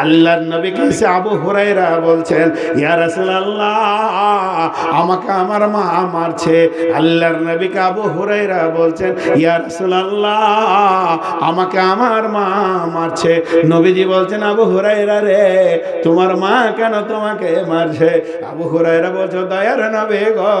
আল্লাহর নবীকে এসে আবু হুরায়রা বলছেন, ইয়া রাসূলুল্লাহ, আমাকে আমার মা মারছে। আল্লাহর নবীকে আবু হুরায়রা বলছেন, ইয়া রাসূলুল্লাহ, আমাকে আমার মা মারছে। নবীজি বলছেন, আবু হুরায়রা রে, তোমার মা কেন তোমাকে মারছে? আবু হুরায়রা বলছে, দয়ার নবী গো,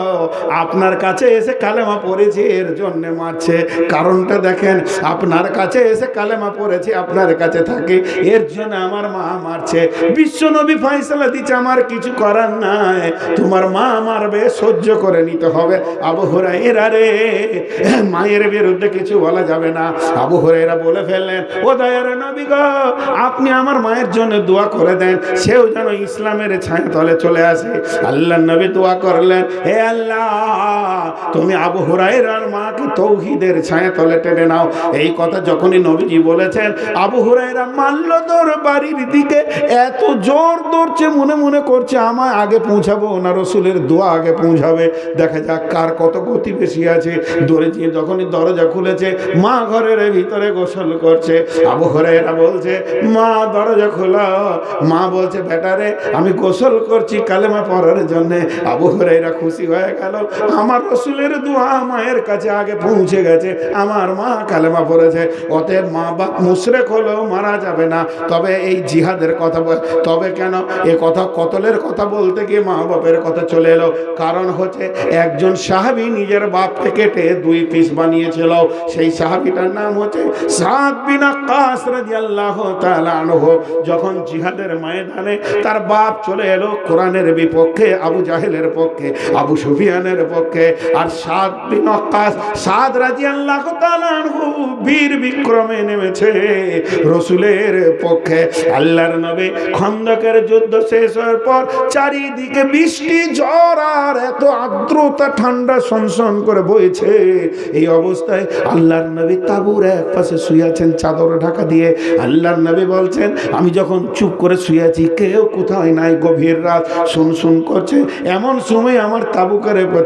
আপনার কাছে এসে কালেমা পড়েছি এর জন্য মারছে। কারণটা দেখেন, আপনার কাছে এসে কালেমা পড়েছি, আপনার কাছে থাকি, এর জন্য আমার মা মারছে। বিশ্ব নবী ফয়সালা দিচ্ছে, আমার কিছু করার নাই, তোমার মা মারবে, সহ্য করে নিতে হবে। আবু হুরায়রা রে, মায়ের বিরুদ্ধে কিছু বলা যাবে না। আবু হুরায়রা বলে ফেললেন, ও দয়ার নবী গো, আপনি আমার মায়ের জন্য দোয়া করে দেন, সেও যেন ইসলামের ছায়া তলে চলে আসে। আল্লাহর নবী দোয়া করলেন, হে আল্লাহ, তুমি আবু হুরায়রার মাকে তৌহিদের ছায়া তলে টেনে নাও। এই কথা যখনই নবীজি বলেছেন, আবু হুরায়রা মাল্যদর বাড়ির দিকে এত জোর দৌড়ছে, মনে মনে করছে আমায় আগে পৌঁছাবো না রসুলের দোয়া আগে পৌঁছাবে, দেখা যাক কার কত গতি বেশি আছে। দৌড়েছি, যখনই দরজা খুলেছে, মা ঘরের ভিতরে গোসল করছে। আবু হুরায়রা বলছে, মা দরজা খোলা। মা বলছে, বেটারে, আমি গোসল করছি কালেমা পড়ার জন্য। আবু হুরায়রা খুশি হয়ে গেল, আমার রসুলের দোয়া মায়ের কাছে আগে পৌঁছে গেছে, আমার মা কালেমা পড়েছে। অতএব মা বাপ মুশরিক হলেও মারা যাবে না। তবে এই জিহাদের কথা, তবে কেন এ কথা, কতলের কথা বলতে গিয়ে মা বাপের কথা চলে এলো? কারণ হচ্ছে, একজন সাহাবী নিজের বাপকে কেটে 2 পিস বানিয়েছিল। সেই সাহাবীটার নাম হচ্ছে সাদ বিন ওয়াক্কাস রাদিয়াল্লাহু তাআলা আনহু। যখন জিহাদের ময়দানে তার বাপ চলে এলো কোরআনের বিপক্ষে, আবু জাহেলের পক্ষে, আবু সুফিয়ানের পক্ষে, আর সাদ বিন ওয়াক্কাস, সাদ রাদিয়াল্লাহু তাআলা আনহু বীর বিক্রমে নেমেছে রসুলের পক্ষে। আল্লাহর নবী খন্দকের যুদ্ধ শেষ হওয়ার পর চারিদিকে বৃষ্টি, ঝড় আর এত আর্দ্রতা, ঠান্ডা সনসন করে বইছে। এই অবস্থায় আল্লাহর নবী তাঁবুর এক পাশে শুয়ে আছেন, চাদর ঢাকা দিয়ে। আল্লাহর নবী বলছেন, আমি যখন চুপ করে শুয়ে আছি, কেউ কোথায় নাই, গভীর রাত, শুনশুন করছে, এমন সময় আমার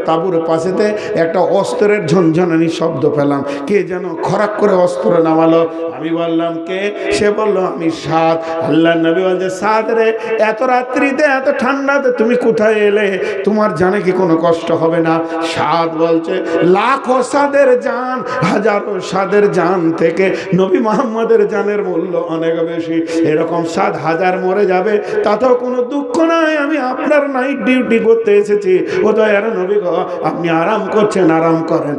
তাঁবুর পাশেতে একটা অস্ত্রের ঝনঝনানি শব্দ পেলাম। কে যেন খরাক করে অস্ত্র নামালো। আমি বললাম, কে? সে বলল, আমি সাদ। আল্লাহর নবী বলছে, সাদ রে, এত রাত্রিতে, এত ঠান্ডাতে তুমি কোথায় এলে? তোমার জানে কি কোনো কষ্ট হবে না? সাদ বলছে, লাখো সাদের জান, হাজারো সাদের জান থেকে নবী মুহাম্মদের জানের মূল্য অনেক বেশি। এরকম সাদ হাজার মরে যাবে, তাতেও কোনো দুঃখ নাই, আমি আপনার নাইট ডিউটি করতে এসেছি। ও দয়ার নবী গো, আপনি আরাম করছেন, আরাম করেন।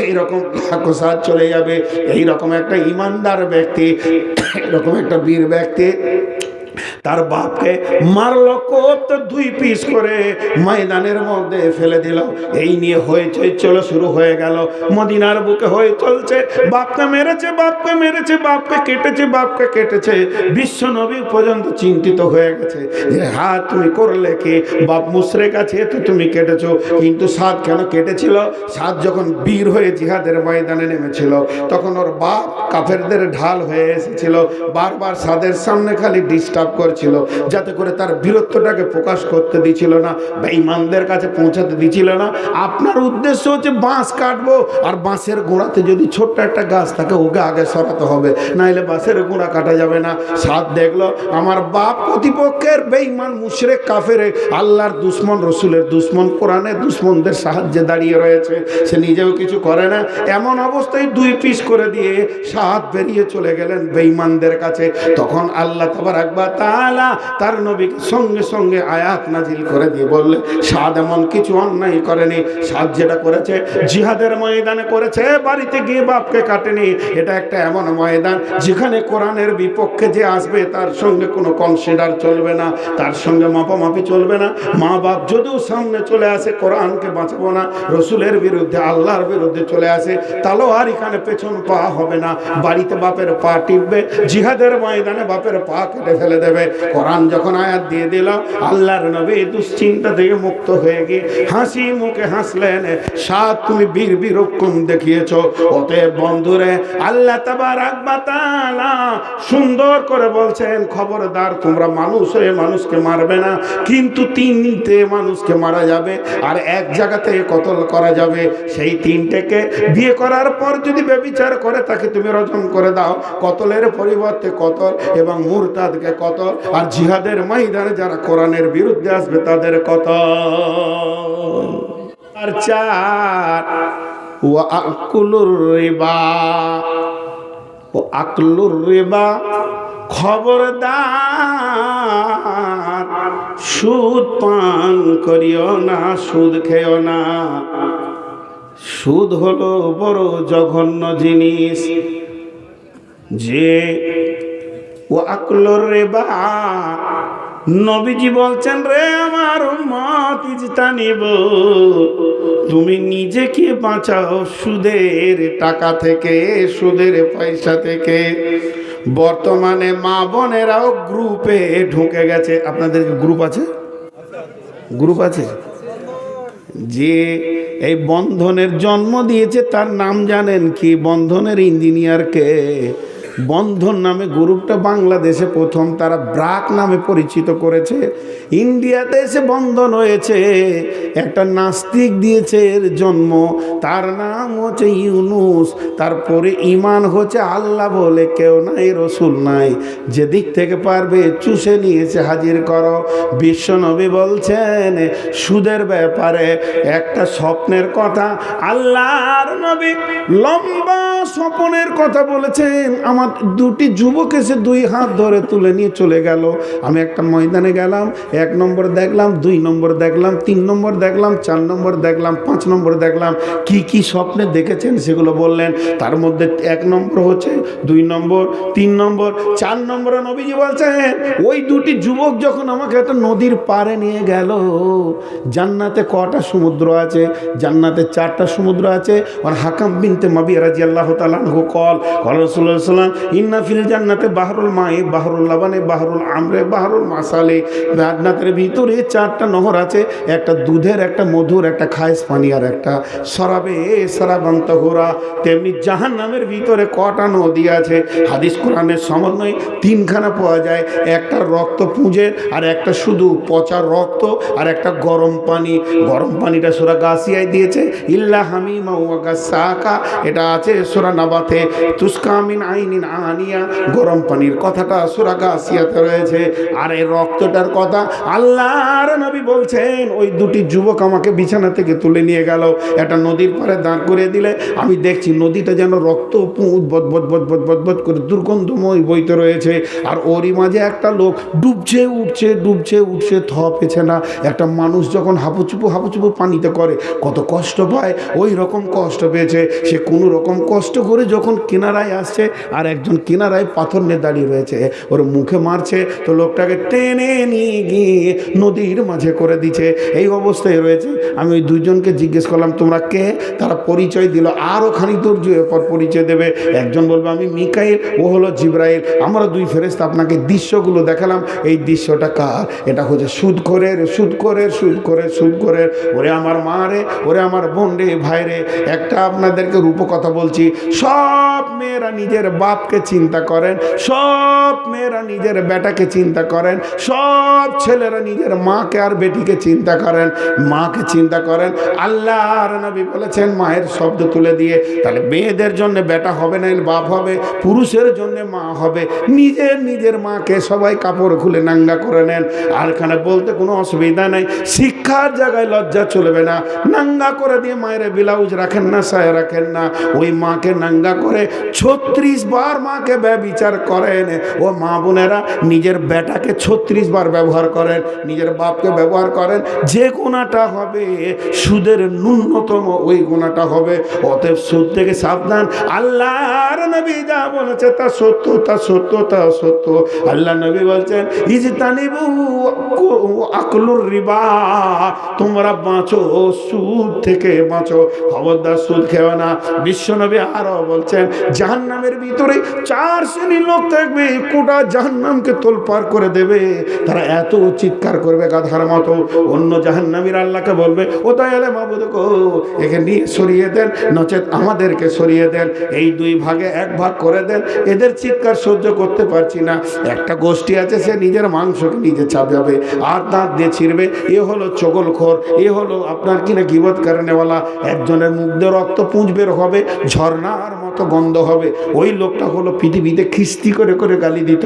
এইরকম লাখো সাদ চলে যাবে। এইরকম একটা ইমানদার ব্যক্তি, এরকম একটা বীর ব্যক্তি তার বাপকে মারলো, কত 2 পিস করে ময়দানের মধ্যে ফেলে দিল। এই নিয়ে হইচই চলো শুরু হয়ে গেল। মদিনার বুকে হয়ে চলছে, বাপকে মেরেছে, বাপকে মেরেছে, বাপকে কেটেছে, বাপকে কেটেছে। বিশ্ব নবী পর্যন্ত চিন্তিত হয়ে গেছে যে, হ্যাঁ তুমি করলে কি? বাপ মুশরিক আছে তো তুমি কেটেছো। কিন্তু সাদ কেন কেটেছিল? সাদ যখন বীর হয়ে জিহাদের ময়দানে নেমেছিল, তখন ওর বাপ কাফেরদের ঢাল হয়ে এসেছিল। বারবার সাদের সামনে খালি ডিস্টার্ব করছিল, যাতে করে তার বীরত্বটাকে প্রকাশ করতে দিছিল না, বেঈমানদের কাছে পৌঁছাতে দিছিল না। আপনার উদ্দেশ্য হচ্ছে বাঁশ কাটবো, আর বাঁশের গোড়াতে যদি ছোট্ট একটা গাছ থাকে, ওকে আগে সরাতে হবে, নাইলে বাঁশের গোড়া কাটা যাবে না। সাদ দেখলো, আমার বাপ প্রতিপক্ষের বেঈমান মুশরিক কাফের, আল্লাহর দুশ্মন, রসুলের দুশ্মন, কোরআনের দুশ্মনদের সাহায্যে দাঁড়িয়ে রয়েছে, সে নিজেও কিছু করে না। এমন অবস্থায় 2 পিস করে দিয়ে সাদ বেরিয়ে চলে গেলেন বেঈমানদের কাছে। তখন আল্লাহ তাবারক ওয়া তাআলা তার নবীকে সঙ্গে সঙ্গে আয়াত নাজিল করে দিয়ে বললে, সাদ এমন কিছু অন্যায় করেনি। সাদ যেটা করেছে জিহাদের ময়দানে করেছে, বাড়িতে গিয়ে বাপকে কাটেনি। এটা একটা এমন ময়দান যেখানে কোরআনের বিপক্ষে যে আসবে তার সঙ্গে কোনো কনসিডার চলবে না, তার সঙ্গে মাপামাপি চলবে না। মা বাপ যদিও সামনে চলে আসে, কোরআনকে বাঁচাবো না, রসুলের বিরুদ্ধে, আল্লাহর বিরুদ্ধে চলে আসে, তাহলেও আর এখানে পেছন পা হবে না। বাড়িতে বাপের পা টিপবে, জিহাদের ময়দানে বাপের পা কেটে ফেলে দেবে। কোরআন যখন আয়াত দিয়ে দিল, আল্লাহর নবী দুশ্চিন্তা থেকে মুক্ত হয়ে গিয়ে হাসি মুখে হাসলেন। সাদ তুমি বীর বিরক্ষণ দেখিয়েছ। অতএব বন্ধুরে, আল্লাহ তাবারক ওয়া তাআলা সুন্দর করে বলছেন, খবরদার তোমরা মানুষ হয়ে মানুষকে মারবে না, কিন্তু 3টে মানুষকে মারা যাবে আর এক জায়গাতে কতল করা যাবে। সেই 3টেকে বিয়ে করার পর যদি ব্যভিচার করে তাকে তুমি রজম করে দাও। কতলের পরিবর্তে কতল এবং মুরতাদকে কতল। কত, আর জিহাদের ময়দানে যারা কোরআনের বিরুদ্ধে আসবে তাদের কত। আর চার, ওয়া আকুলুর রিবা, ও আকলুর রিবা, খবরদার সুদ পান করিও না, সুদ খেও না। সুদ হলো বড় জঘন্য জিনিস, যে ও আকলুর রিবা, নবীজি বলছেন, রে আমার উম্মত ইজতানিব, তুমি নিজেকে বাঁচাও সুদের টাকা থেকে, সুদের পয়সা থেকে। বর্তমানে মা বোনেরাও গ্রুপে ঢুকে গেছে। আপনাদের গ্রুপ আছে? গ্রুপ আছে? যে এই বন্ধনের জন্ম দিয়েছে তার নাম জানেন কি? বন্ধনের ইঞ্জিনিয়ারকে। বন্ধন নামে গ্রুপটা বাংলাদেশে প্রথম তারা ব্রাক নামে পরিচিত করেছে। ইন্ডিয়াতে এসে বন্ধন হয়েছে, একটা নাস্তিক দিয়েছে এর জন্ম, তার নাম হচ্ছে ইউনুস। তারপরে ইমান হচ্ছে আল্লাহ বলে কেউ নাই, রসুল নাই, যেদিক থেকে পারবে চুষে নিয়েছে, হাজির করো। বিশ্বনবী বলছেন সুদের ব্যাপারে একটা স্বপ্নের কথা, আল্লাহর নবী লম্বা স্বপ্নের কথা বলেছেন। আমার দুটি যুবক এসে দুই হাত ধরে তুলে নিয়ে চলে গেল। আমি একটা ময়দানে গেলাম, 1 নম্বর দেখলাম, 2 নম্বর দেখলাম, 3 নম্বর দেখলাম, 4 নম্বর দেখলাম, 5 নম্বর দেখলাম। কি কি স্বপ্নে দেখেছেন সেগুলো বললেন। তার মধ্যে 1 নম্বর হচ্ছে, 2 নম্বর, 3 নম্বর, 4 নম্বরে নবীজি বলছেন ওই দুটি যুবক যখন আমাকে একটা নদীর পাড়ে নিয়ে গেল। জান্নাতে কটা সমুদ্র আছে? জান্নাতে 4টা সমুদ্র আছে। আর হাকাম বিনতে মাবিয়া রাদিয়াল্লাহু তাআলা আনহু কল রাসূলুল্লাহ সাল্লাল্লাহু আলাইহি ওয়াসাল্লাম, ইন্না ফিল জান্নাতে বাহরুল মাই, বাহরুল লাবানে, বাহরুল আমরে, বাহরুল মাসালে। জান্নাতের ভিতরে 4টা নহর আছে, একটা দুধের, একটা মধুর, একটা খায়েস পানি, আর একটা শরাবে শরাবান তাহুরা। তেমনি জাহান্নামের ভিতরে কটা নদী আছে? হাদিস কোরআনের সমন্বয় 3খানা পাওয়া যায়। একটা রক্ত পুঁজের, আর একটা শুধু পচা রক্ত, আর একটা গরম পানি। গরম পানিটা সূরা গাসিয়ায় দিয়েছে, ইল্লা হামিমা ওয়া গাসাকা, এটা আছে সূরা নাবাতে, তুসকা মিন আইনিন আনিয়া। গরম পানির কথাটা সূরা গাসিয়াতে রয়েছে। আর এই রক্তটার কথা আল্লাহর নবী বলছেন, ওই দুটি যুবক আমাকে বিছানা থেকে তুলে নিয়ে গেল, একটা নদীর পাড়ে দাঁড় করে দিলে। আমি দেখছি নদীটা যেন রক্ত পুঁজ বদবদ বদবদ বদবদ করে দুর্গন্ধময় বইতে রয়েছে। আর ওরই মাঝে একটা লোক ডুবছে উঠছে, ডুবছে উঠছে, থ পেছে না। একটা মানুষ যখন হাপুচুপু হাপুচুপু পানিতে করে কত কষ্ট পায়, ওই রকম কষ্ট পেয়েছে সে। কোনো রকম কষ্ট করে যখন কিনারায় আসছে, আর একজন কিনারায় পাথর নিয়ে দাঁড়িয়ে রয়েছে, ওর মুখে মারছে, তো লোকটাকে টেনে নিয়ে গিয়ে নদীর মাঝে করে দিচ্ছে। এই অবস্থায় রয়েছে। আমি ওই দুজনকে জিজ্ঞেস করলাম, তোমরা কে? তারা পরিচয় দিল। আরও খানিক দূর পর পরিচয় দেবে। একজন বলবে আমি মিকাইল, ও হলো জিব্রাইল। আমরা 2 ফেরেশতা আপনাকে দৃশ্যগুলো দেখালাম। এই দৃশ্যটা কার? এটা হচ্ছে সুদখোরের, সুদখোরের, সুদখোরের, সুদখোরের। ওরে আমার মা রে, ওরে আমার বোন রে, ভাই রে, একটা আপনাদেরকে রূপকথা বলছি। সব মেয়েরা নিজের বাপকে চিন্তা করেন, সব মেয়েরা নিজের বেটাকে চিন্তা করেন, সব ছেলেরা নিজের মাকে আর বেটিকে চিন্তা করেন, মাকে চিন্তা করেন। আল্লাহর নবী বলেছেন মায়ের শব্দ তুলে দিয়ে, তাহলে মেয়েদের জন্য বেটা হবে না, বাপ হবে, পুরুষের জন্য মা হবে। নিজের নিজের মাকে সবাই কাপড় খুলে নাঙ্গা করে নেন। আর এখানে বলতে কোনো অসুবিধা নাই, শিক্ষার জায়গায় লজ্জা চলবে না। নাঙ্গা করে দিয়ে মায়ের ব্লাউজ রাখেন না, সায়া রাখেন না। ওই মাকে নাঙ্গা করে 36 বার মাকে ব্যভিচার করেন। ও মা বোনেরা নিজের বেটাকে 36 বার ব্যবহার করেন, নিজের বাপকে ব্যবহার করেন। যে গুণাটা হবে সুদের ন্যূনতম ওই গুণাটা হবে। অতএব সুদ থেকে সাবধান। আল্লাহর নবী যা বলেছে তা সত্য, তা সত্য, তা সত্য। আল্লাহ নবী বলছেন ইজতানিবু আকলুর রিবা, তোমরা বাঁচো সুদ থেকে, বাঁচো, খবরদার সুদ খেও না। বিশ্বনবী আরো বলছেন জাহান্নামের ভিতরে 4 শ্রেণীর লোক থাকবে, কোটা জাহান্নামকে তোলপাড় করে দেবে। তারা এত চিৎকার করবে গাধার মতো। অন্য জাহান্নামীরা আল্লাহকে বলবে, ও দয়ালে মাবুদ গো, একে নিয়ে সরিয়ে দেন, নচেত আমাদেরকে সরিয়ে দেন, এই 2 ভাগে 1 ভাগ করে দেন। এদের চিৎকার সহ্য করতে পারছি না। একটা গোষ্ঠী আছে সে নিজের মাংসকে নিজে চাপাবে আর দাঁত দিয়ে ছিঁড়বে। এ হলো চগলখোর, এ হলো আপনার কিনা গীবত কারণেওয়ালা। একজনের মুখ দিয়ে রক্ত পুঁজ বের হবে, ঝর্ণার মতো মতো গন্ধ হবে। ওই লোকটা হলো পৃথিবীতে খিস্তি করে করে গালি দিত,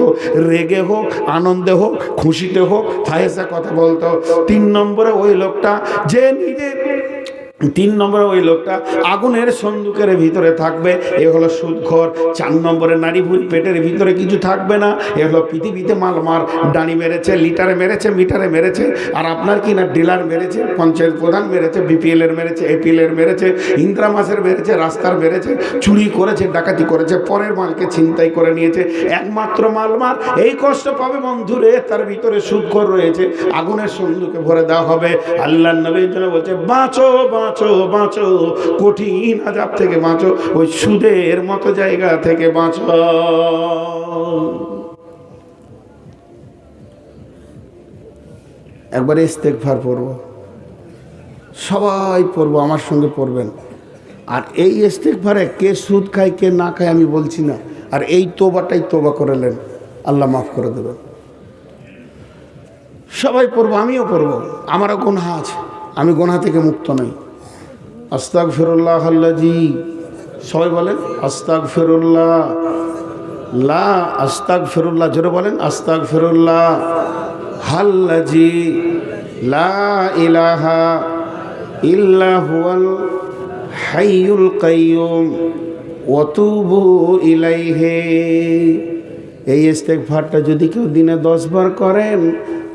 রেগে হোক, আনন্দে হোক, খুশিতে হোক, ফাহেসা কথা বলতো। 3 নম্বরে ওই লোকটা যে নিজে 3 নম্বরে ওই লোকটা আগুনের সন্দুকের ভিতরে থাকবে, এ হলো সুদখোর। 4 নম্বরে নারী ভুঁড়ি পেটের ভিতরে কিছু থাকবে না, এ হলো পৃথিবীতে মালমার। ডানি মেরেছে, লিটারে মেরেছে, মিটারে মেরেছে, আর আপনার কি না ডিলার মেরেছে, পঞ্চায়েত প্রধান মেরেছে, বিপিএল এর মেরেছে, এপিএল এর মেরেছে, ইন্দিরা মাসের মেরেছে, রাস্তার মেরেছে, চুরি করেছে, ডাকাতি করেছে, পরের মালকে ছিনতাই করে নিয়েছে। একমাত্র মালমার এই কষ্ট পাবে বন্ধুরে, তার ভিতরে সুদখোর রয়েছে, আগুনের সন্দুকে ভরে দেওয়া হবে। আল্লাহর নবী জন্য বলছে বাঁচো বাঁচো বাঁচো, কঠিন আযাব থেকে বাঁচো, ওই সুদের মতো জায়গা থেকে বাঁচো। একবার ইস্তেগফার পড়ব, সবাই পড়বো, আমার সঙ্গে পড়বেন। আর এই ইস্তেগফারে কে সুদ খায় কে না খায় আমি বলছি না, আর এই তোবাটাই তোবা করে নেন, আল্লাহ মাফ করে দেবেন। সবাই পড়বো, আমিও পড়বো, আমারও গুনাহ আছে, আমি গুনাহ থেকে মুক্ত নই। আস্তাগফিরুল্লাহ আল্লাজি, সবাই বলেন আস্তাগফিরুল্লাহ, লা আস্তাগফিরুল্লাহ, জোরে বলেন আস্তাগফিরুল্লাহ আল্লাজি লা ইলাহা ইল্লা হুয়াল হাইয়ুল কাইয়ুম ওয়া তুবু ইলাইহি। এই ইস্তেগফারটা যদি কেউ দিনে 10 বার করেন,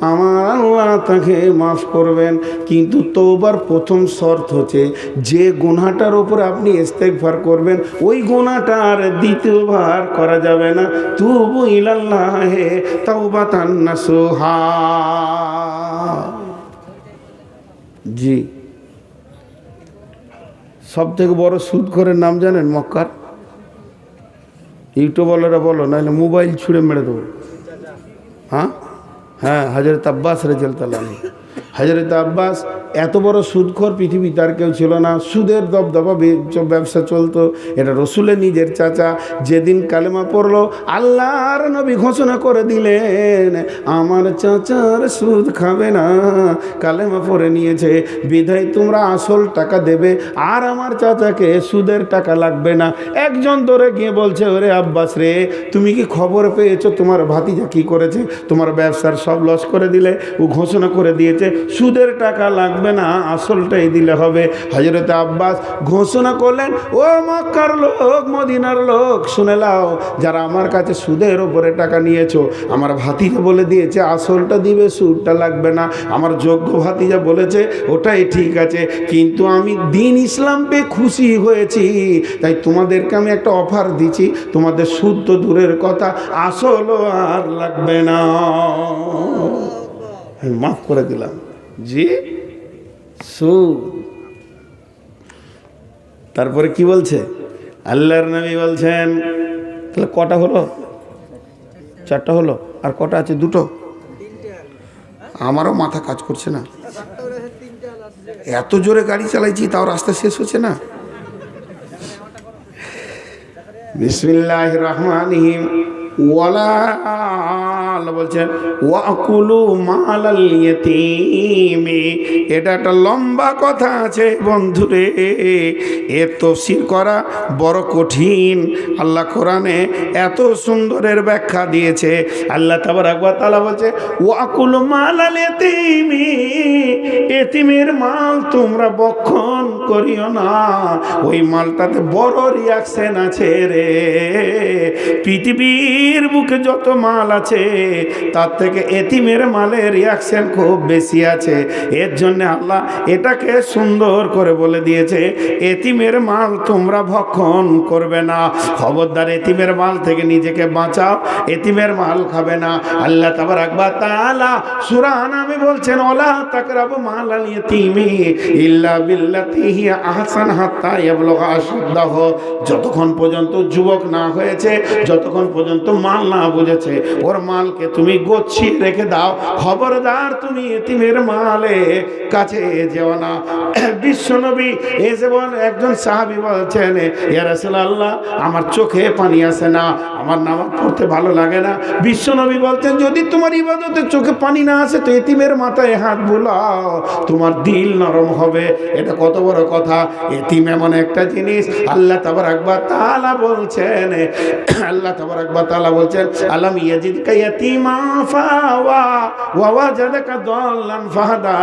আমার আল্লাহ তাকে মাফ করবেন। কিন্তু তওবার প্রথম শর্ত হচ্ছে যে গুনাহটার উপর আপনি ইস্তেগফার করবেন ওই গুনাহটা আর দ্বিতীয়বার করা যাবে না। তুবু ইলাল্লাহি তাওবাতান নাসুহা। জি, সব থেকে বড় সুদখোরের নাম জানেন? মক্কার ইউটিউবাররা বলো, নাহলে মোবাইল ছুঁড়ে মেরে দেবো। হ্যাঁ হ্যাঁ, হযরত আব্বাস রাদিয়াল্লাহু আনহু। হযরত আব্বাস এত বড় সুদখোর পৃথিবীতে আর কেউ ছিল না। সুদের দবদবা ব্যবসা চলতো, এটা রসুলের নিজের চাচা। যেদিন কালেমা পড়লো, আল্লাহর নবী ঘোষণা করে দিলেন আমার চাচার সুদ খাবে না, কালেমা পড়ে নিয়েছে, বিধায় তোমরা আসল টাকা দেবে, আর আমার চাচাকে সুদের টাকা লাগবে না। একজন ধরে গিয়ে বলছে, ওরে আব্বাস রে, তুমি কি খবর পেয়েছো তোমার ভাতিজা কি করেছে? তোমার ব্যবসার সব লস করে দিলে। ও ঘোষণা করে দিয়েছে সুদের টাকা লাগবে না, আসলটাই দিলে হবে। হযরত আব্বাস ঘোষণা করলেন, ও মক্কার লোক, মদিনার লোক, শুনে নাও, যারা আমার কাছে সুদের উপরে টাকা নিয়েছো, আমার ভাতিজা বলে দিয়েছে আসলটা দিবে, সুদটা লাগবে না। আমার যোগ্য ভাতিজা বলেছে ওটাই ঠিক আছে, কিন্তু আমি দিন ইসলাম পেয়ে খুশি হয়েছি, তাই তোমাদেরকে আমি একটা অফার দিচ্ছি, তোমাদের সুদ তো দূরের কথা, আসলও আর লাগবে না, মাফ করে দিলাম। জি, সুদ। তারপরে কি বলছে আল্লাহর নবী বলছেন, তাহলে কটা হলো? 4টা হলো, আর কটা আছে? 2টো। আমারও মাথা কাজ করছে না, এত জোরে গাড়ি চালাইছি তাও রাস্তা শেষ হচ্ছে না। বিসমিল্লাহির রহমানির রহিম। ওয়ালা বলছেন ওয়াকুলু মালাল ইয়াতীমি। এটা একটা লম্বা কথা আছে বন্ধুরে, এর তাফসীর করা বড় কঠিন। আল্লাহ কোরআনে এত সুন্দরের ব্যাখ্যা দিয়েছে। আল্লাহ তাবারাক ওয়া তাআলা বলছে ওয়াকুলু মালাল ইয়াতীমি, এতিমের মাল তোমরা ভক্ষণ করিও না। ওই মালটাতে বড় রিয়াকশন আছে রে। পৃথিবীর বুকে যত মাল আছে তার থেকে এতিমের মালের রিয়াকশন খুব বেশি আছে। এর জন্য আল্লাহ এটাকে সুন্দর করে বলে দিয়েছে, এতিমের মাল তোমরা ভক্ষণ করবে না। খবরদার, এতিমের মাল থেকে নিজেকে বাঁচাও, এতিমের মাল খাবে না। আল্লাহ তাবারাক ওয়া তাআলা সূরা আনামে বলছেন ওয়ালা তাকরাবু মালাল ইয়াতীমি ইল্লা বিল্লাতি হিয়া আহসান হাত্তা ইয়াবলুগা আশুদ্দাহু। যতক্ষণ পর্যন্ত যুবক না হয়েছে, যতক্ষণ পর্যন্ত মাল না বুঝেছে, ওর মাল মালকে তুমি গচ্ছিয়ে রেখে দাও, খবরদার তুমি এতিমের মালে কাছে যেও না। বিশ্বনবী এসে বল, একজন সাহাবী বলছেন, ইয়া রাসূলুল্লাহ আমার চোখে পানি আসে না, আমার নামাজ পড়তে ভালো লাগে না। বিশ্বনবী বলতেন, যদি তোমার ইবাদতে চোখে পানি না আসে তো এতিমের মাথায় হাত বুলাও, তোমার দিল নরম হবে। এটা কত বড় কথা। এতিম এমন একটা জিনিস, আল্লাহ তাবারক ওয়া তাআলা বলছেন, আল্লাহ তাবারক ওয়া তাআলা বলছেন, আলাম ইয়াজিদকা ইয়াতীমা ফাওয়া ওয়া ওয়াজাদাকা দাল্লান ফাহাদা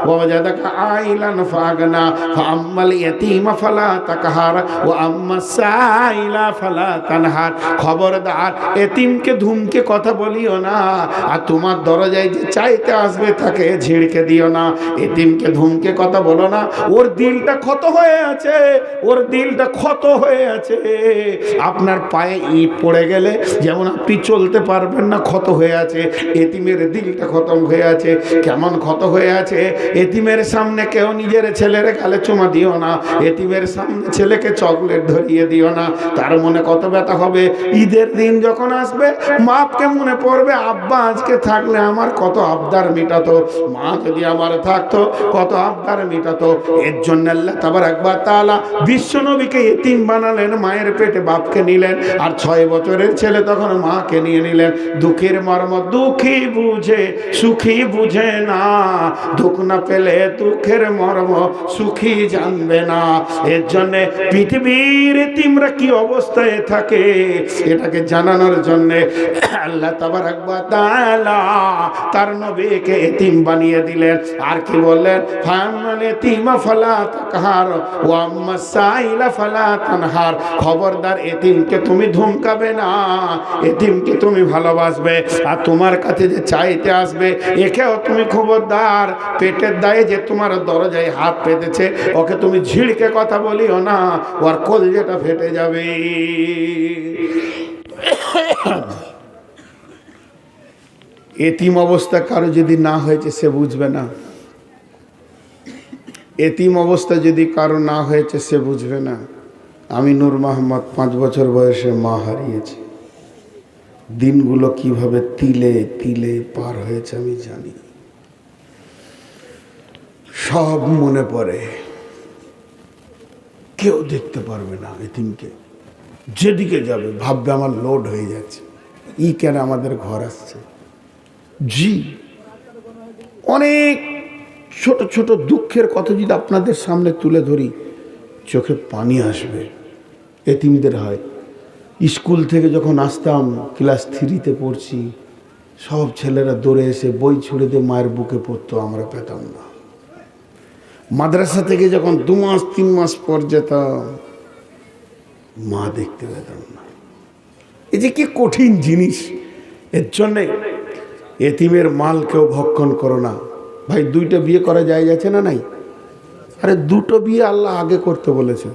ওয়া ওয়াজাদাকা আইলান ফাগনা ফাআম্মাল ইয়াতীমা ফালা তাকহার ওয়া আম্মাস সাইলা ফালা তানহার। খবরদার এতিমকে ধুমকে কথা বলিও না, আর তোমার দরজায় যে চাইতে আসবে তাকে ঝিড়কে দিও না। এতিমকে ধুমকে কথা বলো না, ওর দিলটা ক্ষত হয়ে আছে, ওর দিলটা ক্ষত হয়ে আছে। আপনার পায়ে ইট পড়ে গেলে যেমন আপনি চলতে পারবেন না, ক্ষত হয়ে আছে, এতিমের দিলটা খতম হয়ে আছে। কেমন ক্ষত হয়ে আছে? এতিমের সামনে কেউ নিজের ছেলের গালে চুমা দিও না, এতিমের সামনে ছেলেকে চকলেট ধরিয়ে দিও না, তার মনে কত ব্যথা হবে। ঈদের দিন যখন আসবে মাপকে মনে পড়বে, আব্বা আজকে থাকলে আমার কত আবদার মিটাতো, মা যদি আমার থাকতো কত আবদার মিটাতো। এর জন্য আল্লাহ তাবারক ওয়া তাআলা বিশ্বনবীকে এতিম বানালেন, মায়ের পেটে বাপকে নিলেন, আর 6 বছরের ছেলে তখন মাকে নিয়ে নিলেন। দুঃখের মর্ম দুঃখী বুঝে, সুখী বুঝে না, দুঃখ না পেলে দুঃখের মর্ম সুখী জানবে না। এর জন্য পৃথিবীর এতিমরা কি অবস্থায় থাকে এটাকে জানানোর জন্য আল্লাহ তাবারক ওয়া তাআলা তার নবীকে এতিম বানিয়ে দিলেন। আর কি বললেন? ফামাল এতিমা ফালা তাকহার ওয়া আম্মাস সাইলা ফালা তানহার। খবরদার এতিমকে তুমি ধমকাবে না, এতিমকে তুমি ভালোবাসবে, আর তোমার কাছে যে চাইতে আসবে একেও তুমি খবরদার পেটের দায়ে যে তোমার দরজায় হাত পেতেছে ওকে তুমি ঝিড়কে কথা বলিও না, ওর কলজেটা ফেটে যাবে। এতিম অবস্থা কারো যদি না হয়েছে সে বুঝবে না, এতিম অবস্থা যদি কারো না হয়েছে সে বুঝবে না। আমি নূর মোহাম্মদ 5 বছর বয়সে মা হারিয়েছি। দিনগুলো কিভাবে তিলে তিলে পার হয়েছে আমি জানি, সব মনে পড়ে। কেউ দেখতে পারবে না এতিমকে, যেদিকে যাবে ভাববে আমার লোড হয়ে যাচ্ছে, ই কেন আমাদের ঘর আসছে। জি, অনেক ছোট ছোট দুঃখের কথা যদি আপনাদের সামনে তুলে ধরি চোখে পানি আসবে। এতিমদের হয়, স্কুল থেকে যখন আসতাম ক্লাস 3-তে পড়ছি, সব ছেলেরা দৌড়ে এসে বই ছুঁড়ে দিয়ে মায়ের বুকে পড়তো, আমরা পেতাম না। মাদ্রাসা থেকে যখন 2 মাস 3 মাস পর যেতাম মা দেখতে পেতাম না। এই যে কি কঠিন জিনিস। এর জন্যে এতিমের মাল কেউ ভক্ষণ করো না। ভাই 2টা বিয়ে করা যায় যাচ্ছে না নাই? আরে 2টো বিয়ে আল্লাহ আগে করতে বলেছে,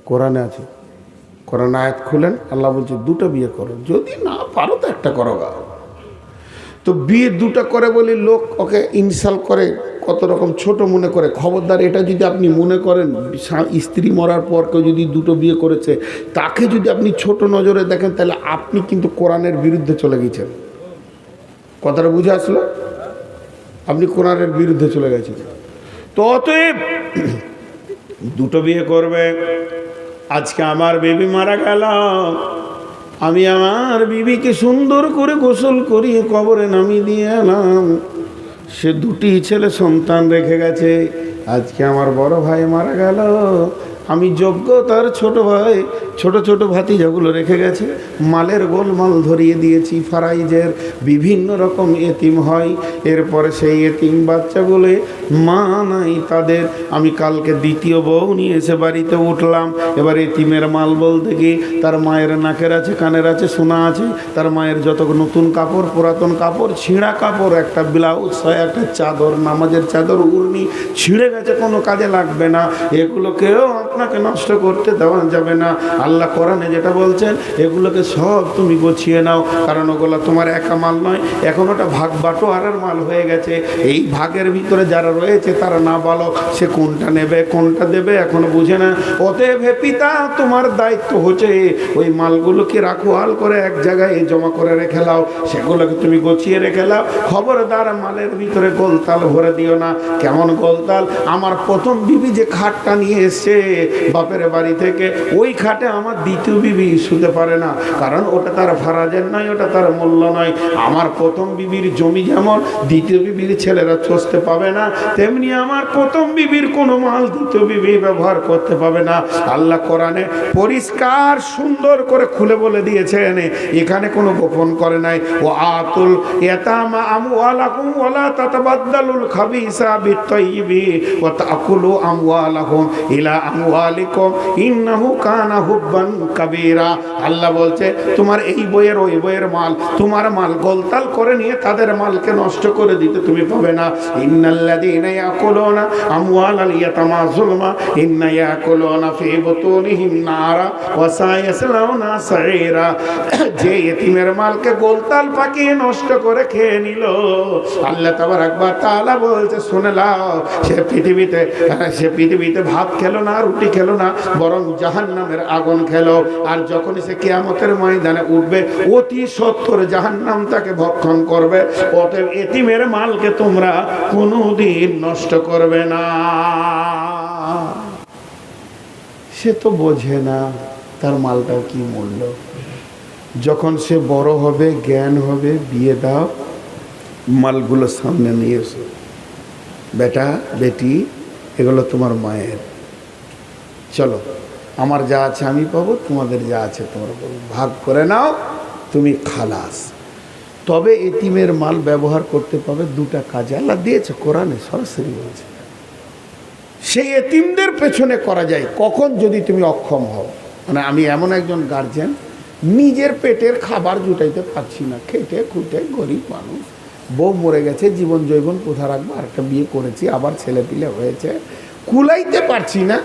কোরআনে আছে। কোরআন আয়াত খুলেন, আল্লাহ বলছে 2টো বিয়ে করো, যদি না পারো তো একটা করো। তো বিয়ে 2টা করে বলি লোক ওকে ইনসাল্ট করে, কত রকম ছোট মনে করে। খবরদার, এটা যদি আপনি মনে করেন স্ত্রী মরার পর কেউ যদি 2টো বিয়ে করেছে তাকে যদি আপনি ছোট নজরে দেখেন তাহলে আপনি কিন্তু কোরআনের বিরুদ্ধে চলে গেছেন। কথাটা বুঝে আসলো? আপনি কোরআনের বিরুদ্ধে চলে গেছেন। তো অতএব 2টো বিয়ে করবে। আজকে আমার বেবি মারা গেল, আমি আমার বিবিকে সুন্দর করে গোসল করিয়ে কবরে নামিয়ে দিয়ে এলাম। সে 2টি ছেলে সন্তান রেখে গেছে। আজকে আমার বড় ভাই মারা গেল, আমি যোগ্য তার ছোট ভাই ছোট ছোট ভাতিজাগুলো রেখে গেছে, মালের গোলমাল ধরিয়ে দিয়েছি। ফারাইজের বিভিন্ন রকম এতিম হয়। এরপরে সেই এতিম বাচ্চাগুলো মা নাই তাদের। আমি কালকে 2য় বউ নিয়ে এসে বাড়িতে উঠলাম। এবার এতিমের মাল বলতে কি, তার মায়ের নাকের আছে, কানের আছে, সোনা আছে, তার মায়ের যত নতুন কাপড়, পুরাতন কাপড়, ছিঁড়া কাপড়, একটা ব্লাউজ, একটা চাদর, নামাজের চাদর, উড়নি ছিঁড়ে গেছে, কোনো কাজে লাগবে না। এগুলোকেও আপনাকে নষ্ট করতে দেওয়া যাবে না। আল্লাহ কোরআনে যেটা বলছেন এগুলোকে সব তুমি গুছিয়ে নাও, কারণ ওগুলো তোমার একা মাল নয়, এখন ওটা ভাগ বাটোয়ারার মাল হয়ে গেছে। এই ভাগের ভিতরে যারা রয়েছে তারা না বলো সে কোনটা নেবে কোনটা দেবে এখনো বুঝে না। অতএব হে পিতা, তোমার দায়িত্ব হচ্ছে ওই মালগুলোকে রাখোয়াল করে এক জায়গায় জমা করে রেখে দাও, সেগুলোকে তুমি গুছিয়ে রেখে দাও। খবরদার মালের ভিতরে গোলতাল ভরে দিও না। কেমন গোলতাল? আমার প্রথম বিবি যে খাটটা নিয়ে এসছে বাপের বাড়ি থেকে, ওই খাটে আমার দ্বিতীয় বিবি শুতে পারে না, কারণ ওটা তার ফারাজের নয়, ওটা তার মূল্য নয়। আমার প্রথম বিবির জমি যেমন দ্বিতীয় বিবির ছেলেরা চষতে পাবে না, তেমনি আমার প্রথম বিবির কোনো মাল দ্বিতীয় বিবি ব্যবহার করতে পাবে না। আল্লাহ কোরআনে পরিষ্কার সুন্দর করে খুলে বলে দিয়েছেন, এখানে কোনো গোপন করে নাই। ও আতুল ইয়াতামা আমওয়ালাকুম ওয়ালা তাতাবাদদালুল খাবিসা বিত-তাইয়্যিবি ওয়া তাকুলু আমওয়ালাহুম ইলা আমওয়ালিকুম ইন্নাহু কানা হুব্বান কাবীরা। আল্লাহ বলছে তোমার এই বইয়ের ওই বইয়ের মাল, তোমার মাল গোলতাল করে নিয়ে তাদের মালকে নষ্ট করে দিতে তুমি পাবে না। ইন্নাল্লাযীনা ইয়াকুলুনা আমওয়ালাল ইয়াতামা যুলমা ইন্না ইয়াকুলুনা ফি বুতুনিহিম নারা ওয়া সায়াসলাউনা সাঈরা। যে ইতিমের মালকে গোলতাল পাকিয়ে নষ্ট করে খেয়ে নিল, আল্লাহ তাবারাক ওয়া তাআলা বলছে শুনে নাও, সে পৃথিবীতে ভাত খেলো না, রুটি খেলো না, বরং জাহান্নামের আগুন খেলো। আর যখন সে কিয়ামতের ময়দানে উঠবে অতি সত্বর জাহান্নাম তাকে ভক্ষণ করবে। অতএব এতিমের মালকে তোমরা কোনোদিন নষ্ট করবে না। সে তো বোঝে না তার মালটার কি মূল্য। যখন সে বড় হবে, জ্ঞান হবে, বিয়ে দাও, মালগুলো সামনে নিয়ে এসো, বেটা বেটি এগুলো তোমার মায়ের, চলো আমার যা আছে আমি পাবো, তোমাদের যা আছে তোমরা পাবো, ভাগ করে নাও, তুমি খালাস। তবে এতিমের মাল ব্যবহার করতে পাবে দুটা কাজে, আল্লাহ দিয়েছে কোরআনে সরাসরি বলছে। সেই এতিমদের পেছনে করা যায় কখন? যদি তুমি অক্ষম হও। মানে আমি এমন একজন গার্জেন, নিজের পেটের খাবার জুটাইতে পারছি না, খেটে খুঁটে গরিব মানুষ, বউ মরে গেছে, জীবন জৈবন কোথা রাখবো, আরেকটা বিয়ে করেছি, আবার ছেলে পিলে হয়েছে, কুলাইতে পারছি না।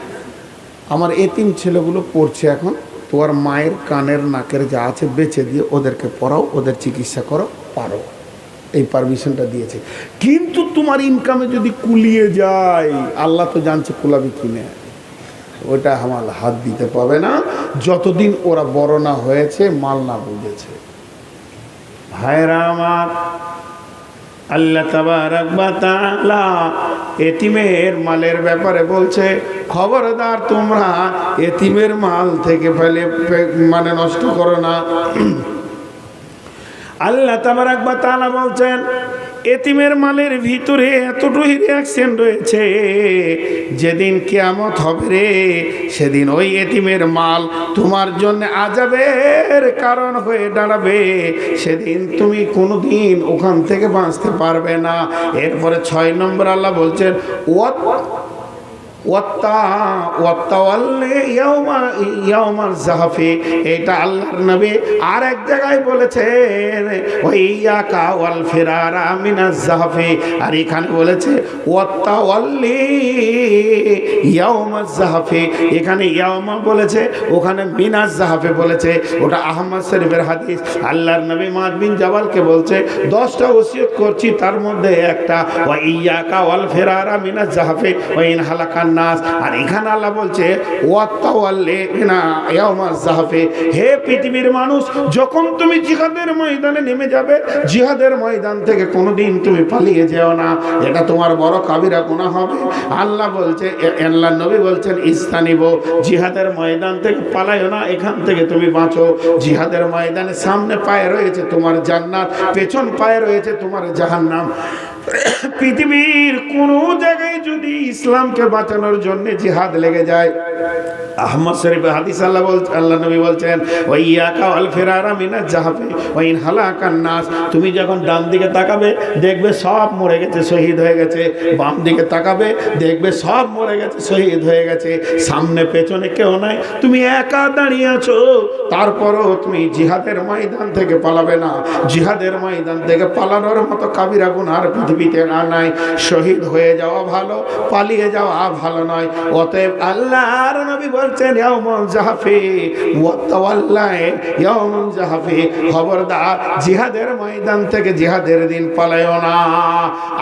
আমার এতিম ছেলেগুলো পড়ছে এখন, তোমার মায়ের কানের নাকের যা আছে বেচে দিয়ে ওদেরকে পড়াও, ওদের চিকিৎসা করো, পারো, এই পারমিশনটা দিয়েছে। কিন্তু তোমার ইনকামে যদি কুলিয়ে যায়, আল্লাহ তো জানছে কুলাবি কিনে, ওটা আমার হাত দিতে পাবে না যতদিন ওরা বড় না হয়েছে, মাল না বুঝেছে। ভাইরা আমার, আল্লাহ তাবারাক ওয়া তাআলা এতিমের মালের ব্যাপারে বলছে খবরদার তোমরা এতিমের মাল থেকে মানে নষ্ট করো না। আল্লাহ তাবারাক ওয়া তাআলা বলছেন এতিমের মালের ভিতরে এতটুকু রিয়াকশন রয়েছে, যেদিন কিয়ামত হবে রে, সেদিন ওই এতিমের মাল তোমার জন্য আযাবের কারণ হয়ে দাঁড়াবে। সেদিন তুমি কোনোদিন ওখান থেকে বাঁচতে পারবে না। এরপরে 6 নম্বর আল্লাহ বলছেন এটা আল্লাহর নবী আর এক জায়গায় বলেছেন ওয়াইয়াকা ওয়াল ফিরারা মিনাজ যাহফি, আর এখানে বলেছে ওয়াত্তাওয়াল্লি ইয়াউমাজ যাহফি। এখানে ইয়াউমা বলেছে, ওখানে মিনাজ যাহফি বলেছে। ওটা আহমদ শরীফের হাদিস। আল্লাহর নবী মুআয বিন জাবালকে বলছে 10টা ওসিয়ত করছি, তার মধ্যে একটা ওয়াইয়াকা ওয়াল ফিরারা মিনাজ যাহফি ওয়া ইন হালাকান নাস। আর এখানে আল্লাহ বলছে হে পৃথিবীর মানুষ, যখন তুমি জিহাদের ময়দানে নেমে যাবে, জিহাদের ময়দান থেকে কোনোদিন তুমি পালিয়ে যেও না, এটা তোমার বড় কাবিরা গুনাহ হবে। আল্লাহ বলছে, আল্লাহ নবী বলছেন ইস্তানিব, জিহাদের ময়দান থেকে পালাইও না, এখান থেকে তুমি বাঁচো। জিহাদের ময়দানে সামনে পায়ে রয়েছে তোমার জান্নাত, পেছন পায়ে রয়েছে তোমার জাহান্নাম। পৃথিবীর কোন জায়গায় যদি ইসলামকে বাঁচানোর জন্য জিহাদ লেগে যায়, আহমদ শরীফের হাদিস আল্লাহ নবী বলছেন ওয়াইয়াকা ওয়াল ফিরারা মিনাজ যাহফি ওয়া ইন হালাকান নাস। তুমি যখন ডান দিকে তাকাবে দেখবে সব মরে গেছে, শহীদ হয়ে গেছে, বাম দিকে তাকাবে দেখবে সব মরে গেছে, শহীদ হয়ে গেছে, সামনে পেছনে কেউ নাই, তুমি একা দাঁড়িয়ে আছো। তারপরও তুমি জিহাদের ময়দান থেকে পালাবে না। জিহাদের ময়দান থেকে পালানোর মতো কাবিরা গুনাহ আর পৃথিবী পৃথিবীতে আনায়। শহীদ হয়ে যাওয়া ভালো, পালিয়ে যাওয়া ভালো নয়। অতএব আল্লাহর নবী বলছেন ইয়াউমুল জাহফি ওয়া তাওয়াল্লাই ইয়াউমুল জাহফি, খবরদার জিহাদের ময়দান থেকে জিহাদের দিন পালায়ও না।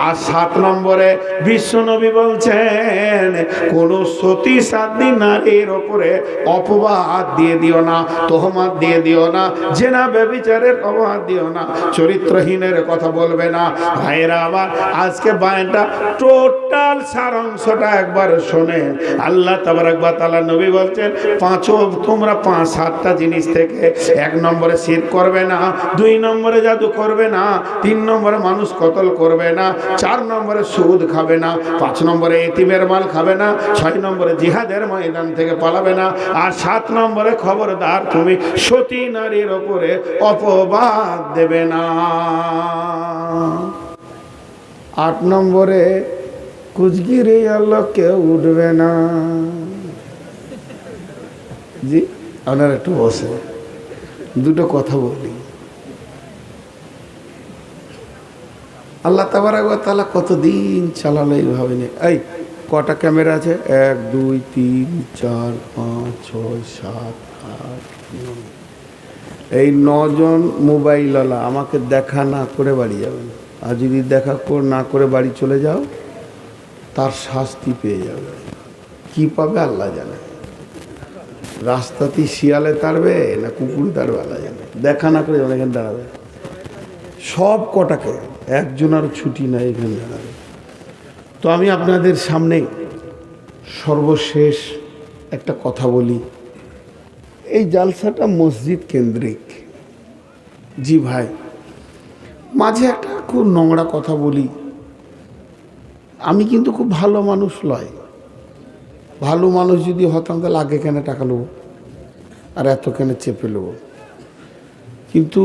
আর 7 নম্বরে বিশ্ব নবী বলছেন কোন সতী সাধ্বী নারীর উপরে অপবাদ দিয়ে দিও না, তোহমত দিয়ে দিও না, জেনা ব্যভিচারের অপবাদ দিও না, চরিত্রহীনের কথা বলবে না। ভাইরা আমার, আজকে বায়টা টোটাল সারাংশটা একবার শোনেন। আল্লাহ তাবারক ওয়া তাআলা নবী বলছেন তোমরা 5-7টা জিনিস থেকে, 1 নম্বরে শিরক করবে না, 2 নম্বরে জাদু করবে না, 3 নম্বরে মানুষ কতল করবে না, 4 নম্বরে সুদ খাবে না, 5 নম্বরে এতিমের মাল খাবে না, 6 নম্বরে জিহাদের ময়দান থেকে পালাবে না, আর 7 নম্বরে খবরদার তুমি সতী নারীর উপরে অপবাদ দেবে না। 8 নম্বরে কুচগিরে আল্লাহ কেউ উঠবে না। জি আপনারা একটু বসে, দুটো কথা বলি। আল্লাহ তাবারক ওয়া তাআলা কতদিন চালালো এইভাবে নিয়ে। এই কটা ক্যামেরা আছে? 1 2 3 4 5 6 7 8 9। এই 9 জন মোবাইলওয়ালা আমাকে দেখা না করে বাড়ি যাবেন। আর যদি দেখা না করে বাড়ি চলে যাও, তার শাস্তি পেয়ে যাবে। কি পাবে আল্লাহ জানে। রাস্তাতে শিয়ালে তাড়বে না কুকুর তাড়বে আল্লাহ জানে। দেখা না করে এখানে দাঁড়াবে, সব কটাকে, একজনের ছুটি নাই এখানে দাঁড়াবে। তো আমি আপনাদের সামনে সর্বশেষ একটা কথা বলি। এই জালসাটা মসজিদ কেন্দ্রিক। জি ভাই, মাঝে একটা খুব নোংরা কথা বলি। আমি কিন্তু খুব ভালো মানুষ নয়। ভালো মানুষ যদি হতাম তাহলে আগে কেন টাকা নেবো আর এত কেন চেপে নেবো, কিন্তু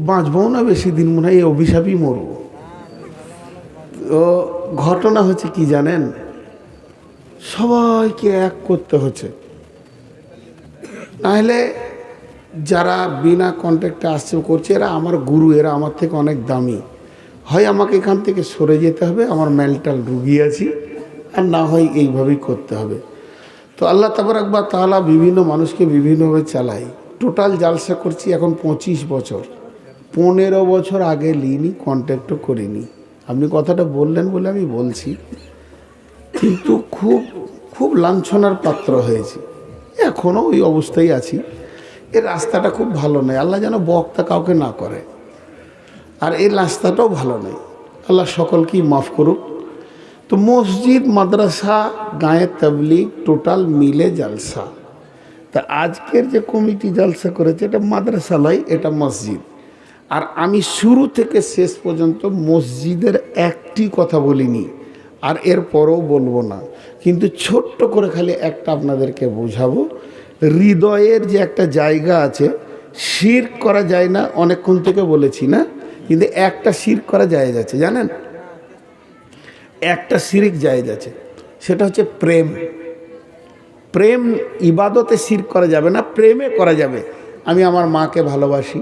বাঁচবো না বেশি দিন, মনে হয় এই অভিশাপই মরব। তো ঘটনা হচ্ছে কি জানেন, সবাইকে এক করতে হচ্ছে, নাহলে যারা বিনা কন্ট্যাক্টে আসছে করছে এরা আমার গুরু, এরা আমার থেকে অনেক দামি। হয় আমাকে এখান থেকে সরে যেতে হবে, আমার মেন্টাল রুগী আছি, আর না হয় এইভাবেই করতে হবে। তো আল্লাহ তাবারক ওয়া তাআলা বিভিন্ন মানুষকে বিভিন্নভাবে চালায়। টোটাল জালসা করছি এখন 25 বছর। 15 বছর আগে লিনি, কন্ট্যাক্টও করিনি। আপনি কথাটা বললেন বলে আমি বলছি, কিন্তু খুব খুব লাঞ্ছনার পাত্র হয়েছি। এখনও ওই অবস্থায় আছি। এই রাস্তাটা খুব ভালো নয়, আল্লাহ যেন বক্তা কাউকে না করে। আর এই রাস্তাটাও ভালো নয়, আল্লাহ সকলকেই মাফ করুক। তো মসজিদ, মাদ্রাসা, গায়ে তাবলীগ টোটাল মিলে জালসা। তা আজকের যে কমিটি জালসা করেছে এটা মাদ্রাসা নয়, এটা মসজিদ। আর আমি শুরু থেকে শেষ পর্যন্ত মসজিদের একটি কথা বলিনি, আর এরপরও বলবো না। কিন্তু ছোট্ট করে খালি একটা আপনাদেরকে বোঝাবো, হৃদয়ের যে একটা জায়গা আছে, শিরক করা যায় না, অনেকক্ষণ থেকে বলেছি না, কিন্তু একটা শিরক করা জায়েজ আছে জানেন, একটা শিরক জায়েজ আছে, সেটা হচ্ছে প্রেম। প্রেম ইবাদতে শিরক করা যাবে না, প্রেমে করা যাবে। আমি আমার মাকে ভালোবাসি,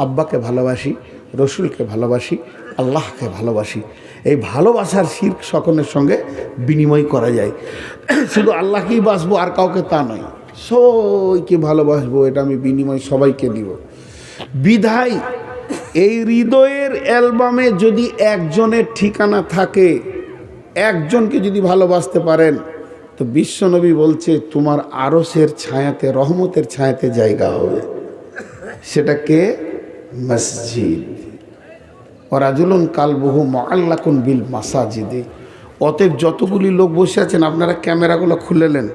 আব্বাকে ভালোবাসি, রসুলকে ভালোবাসি, আল্লাহকে ভালোবাসি। এই ভালোবাসার শিরক সকলের সঙ্গে বিনিময় করা যায়। শুধু আল্লাহকেই বাসবো আর কাউকে তা নয়, সবাইকে ভালোবাসবো, এটা আমি বিনিময় সবাইকে দিব। বিধায় এই হৃদয়ের অ্যালবামে যদি একজনের ঠিকানা থাকে, একজনকে যদি ভালোবাসতে পারেন, তো বিশ্বনবী বলছে তোমার আরশের ছায়াতে, রহমতের ছায়াতে জায়গা হবে। সেটাকে মসজিদ। ওয়ারাজুলুন কালবুহু মুআল্লাকুন বিল মাসাজিদে। অতএব যতগুলি লোক বসে আছেন, আপনারা ক্যামেরাগুলো খুলে নেন,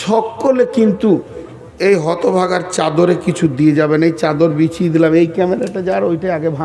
সকলে কিন্তু এই হতভাগার চাদরে কিছু দিয়ে যাবেন। এই চাদর বিছিয়ে দিলাম, এই ক্যামেরাটা যার ওইটা আগে ভাঙ।